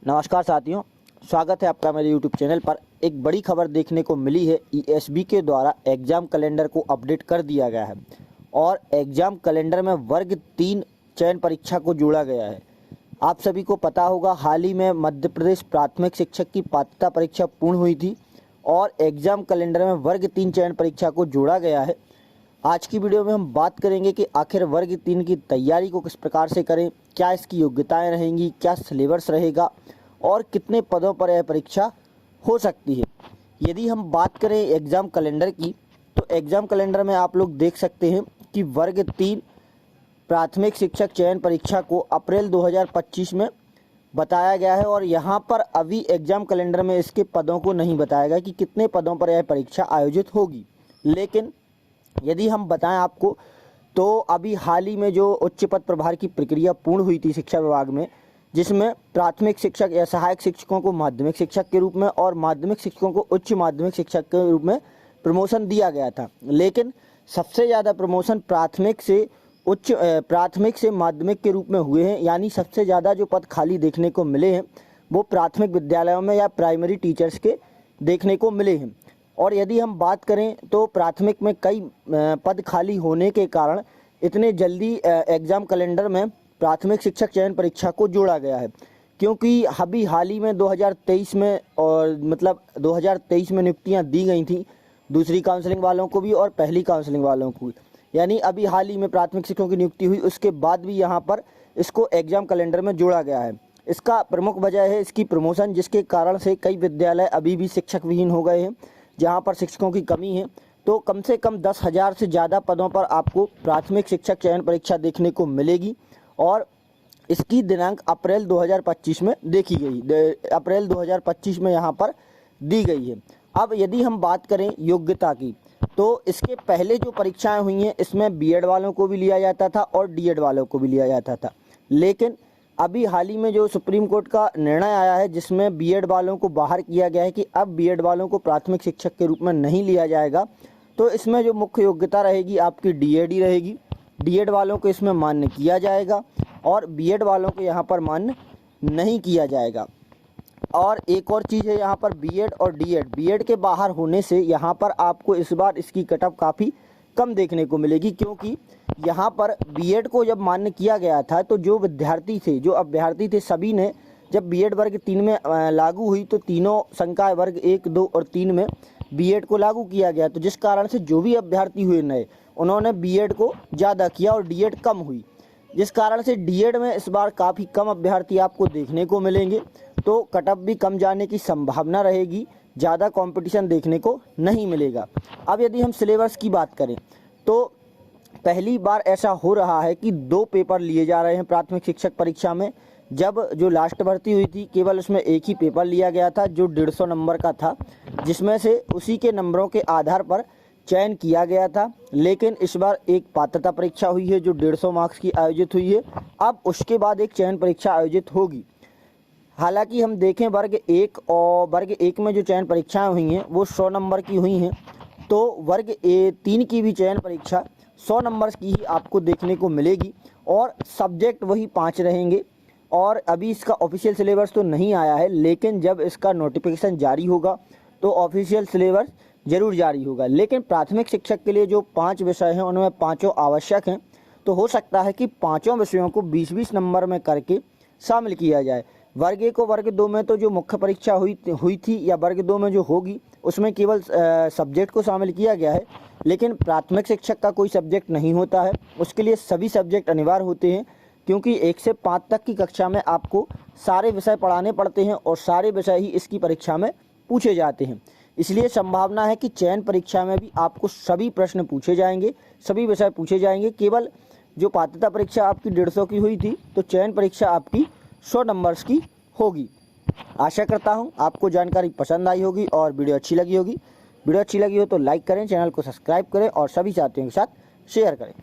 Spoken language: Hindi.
नमस्कार साथियों, स्वागत है आपका मेरे YouTube चैनल पर। एक बड़ी खबर देखने को मिली है। ESB के द्वारा एग्ज़ाम कैलेंडर को अपडेट कर दिया गया है और एग्ज़ाम कैलेंडर में वर्ग 3 चयन परीक्षा को जोड़ा गया है। आप सभी को पता होगा, हाल ही में मध्य प्रदेश प्राथमिक शिक्षक की पात्रता परीक्षा पूर्ण हुई थी और एग्ज़ाम कैलेंडर में वर्ग 3 चयन परीक्षा को जोड़ा गया है। आज की वीडियो में हम बात करेंगे कि आखिर वर्ग 3 की तैयारी को किस प्रकार से करें, क्या इसकी योग्यताएं रहेंगी, क्या सिलेबस रहेगा और कितने पदों पर यह परीक्षा हो सकती है। यदि हम बात करें एग्ज़ाम कैलेंडर की, तो एग्ज़ाम कैलेंडर में आप लोग देख सकते हैं कि वर्ग 3 प्राथमिक शिक्षक चयन परीक्षा को अप्रैल 2025 में बताया गया है और यहाँ पर अभी एग्ज़ाम कैलेंडर में इसके पदों को नहीं बताया गया कि कितने पदों पर यह परीक्षा आयोजित होगी। लेकिन यदि हम बताएं आपको, तो अभी हाल ही में जो उच्च पद प्रभार की प्रक्रिया पूर्ण हुई थी शिक्षा विभाग में, जिसमें प्राथमिक शिक्षक या सहायक शिक्षकों को माध्यमिक शिक्षक के रूप में और माध्यमिक शिक्षकों को उच्च माध्यमिक शिक्षक के रूप में प्रमोशन दिया गया था। लेकिन सबसे ज़्यादा प्रमोशन प्राथमिक से माध्यमिक के रूप में हुए हैं, यानी सबसे ज़्यादा जो पद खाली देखने को मिले हैं वो प्राथमिक विद्यालयों में या प्राइमरी टीचर्स के देखने को मिले हैं। और यदि हम बात करें तो प्राथमिक में कई पद खाली होने के कारण इतने जल्दी एग्ज़ाम कैलेंडर में प्राथमिक शिक्षक चयन परीक्षा को जोड़ा गया है, क्योंकि अभी हाल ही में 2023 में 2023 में नियुक्तियां दी गई थी, दूसरी काउंसलिंग वालों को भी और पहली काउंसलिंग वालों को भी। यानी अभी हाल ही में प्राथमिक शिक्षकों की नियुक्ति हुई, उसके बाद भी यहाँ पर इसको एग्ज़ाम कैलेंडर में जोड़ा गया है। इसका प्रमुख वजह है इसकी प्रमोशन, जिसके कारण से कई विद्यालय अभी भी शिक्षक विहीन हो गए हैं, जहाँ पर शिक्षकों की कमी है। तो कम से कम 10,000 से ज़्यादा पदों पर आपको प्राथमिक शिक्षक चयन परीक्षा देखने को मिलेगी और इसकी दिनांक अप्रैल 2025 में देखी गई, अप्रैल 2025 में यहाँ पर दी गई है। अब यदि हम बात करें योग्यता की, तो इसके पहले जो परीक्षाएं हुई हैं इसमें BEd वालों को भी लिया जाता था और D.Ed वालों को भी लिया जाता था। लेकिन अभी हाल ही में जो सुप्रीम कोर्ट का निर्णय आया है, जिसमें BEd वालों को बाहर किया गया है कि अब BEd वालों को प्राथमिक शिक्षक के रूप में नहीं लिया जाएगा, तो इसमें जो मुख्य योग्यता रहेगी आपकी D.Ed ही रहेगी। D.Ed वालों को इसमें मान्य किया जाएगा और B.Ed वालों को यहाँ पर मान्य नहीं किया जाएगा। और एक और चीज़ है यहाँ पर, B.Ed और D.Ed, B.Ed के बाहर होने से यहाँ पर आपको इस बार इसकी कटऑफ काफ़ी कम देखने को मिलेगी, क्योंकि यहाँ पर B.Ed को जब मान्य किया गया था तो जो अभ्यर्थी थे सभी ने, जब B.Ed वर्ग 3 में लागू हुई तो तीनों संकाय वर्ग 1, 2 और 3 में B.Ed को लागू किया गया, तो जिस कारण से जो भी अभ्यर्थी हुए नए, उन्होंने B.Ed को ज़्यादा किया और D.Ed कम हुई, जिस कारण से D.Ed में इस बार काफ़ी कम अभ्यर्थी आपको देखने को मिलेंगे। तो कटऑफ भी कम जाने की संभावना रहेगी, ज़्यादा कंपटीशन देखने को नहीं मिलेगा। अब यदि हम सिलेबस की बात करें, तो पहली बार ऐसा हो रहा है कि 2 पेपर लिए जा रहे हैं प्राथमिक शिक्षक परीक्षा में। जब जो लास्ट भर्ती हुई थी, केवल उसमें एक ही पेपर लिया गया था जो 150 नंबर का था, जिसमें से उसी के नंबरों के आधार पर चयन किया गया था। लेकिन इस बार एक पात्रता परीक्षा हुई है जो 150 मार्क्स की आयोजित हुई है। अब उसके बाद एक चयन परीक्षा आयोजित होगी। हालांकि हम देखें वर्ग 1 में जो चयन परीक्षाएं हुई हैं वो 100 नंबर की हुई हैं, तो वर्ग 3 की भी चयन परीक्षा 100 नंबर की ही आपको देखने को मिलेगी और सब्जेक्ट वही 5 रहेंगे। और अभी इसका ऑफिशियल सिलेबस तो नहीं आया है, लेकिन जब इसका नोटिफिकेशन जारी होगा तो ऑफिशियल सिलेबस जरूर जारी होगा। लेकिन प्राथमिक शिक्षक के लिए जो 5 विषय हैं उनमें 5 आवश्यक हैं, तो हो सकता है कि 5 विषयों को 20-20 नंबर में करके शामिल किया जाए। वर्ग 1 और वर्ग 2 में तो जो मुख्य परीक्षा हुई थी या वर्ग 2 में जो होगी उसमें केवल सब्जेक्ट को शामिल किया गया है, लेकिन प्राथमिक शिक्षक का कोई सब्जेक्ट नहीं होता है। उसके लिए सभी सब्जेक्ट अनिवार्य होते हैं, क्योंकि 1 से 5 तक की कक्षा में आपको सारे विषय पढ़ाने पड़ते हैं और सारे विषय ही इसकी परीक्षा में पूछे जाते हैं। इसलिए संभावना है कि चयन परीक्षा में भी आपको सभी प्रश्न पूछे जाएंगे, सभी विषय पूछे जाएंगे। केवल जो पात्रता परीक्षा आपकी 150 की हुई थी, तो चयन परीक्षा आपकी 100 नंबर्स की होगी। आशा करता हूं आपको जानकारी पसंद आई होगी और वीडियो अच्छी लगी होगी। वीडियो अच्छी लगी हो तो लाइक करें, चैनल को सब्सक्राइब करें और सभी साथियों के साथ शेयर करें।